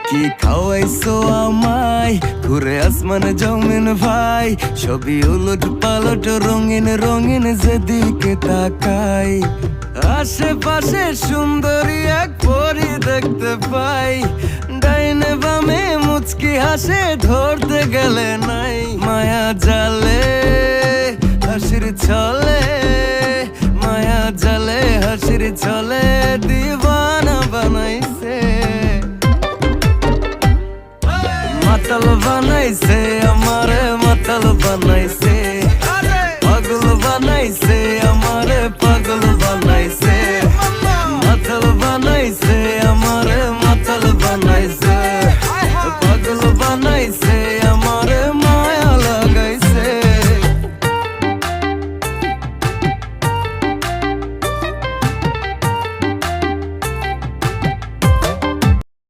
কি খাওয়াইছো আমায়, ঘুরে আসমান জমিন ভাই, সবই উলট পালট রঙিন রঙিন যেদিকে তাকাই। আশেপাশে সুন্দরী এক পরি দেখতে পাই, ডাইনে বামে মুচকি হাসে ধরতে গেলে নাই। মায়া জালে হাসির ছলে, মায়া জালে হাসির ছলে দিবানা বানাইছে, মাতাল বানাইছে আমারে মাতাল বানাইছে।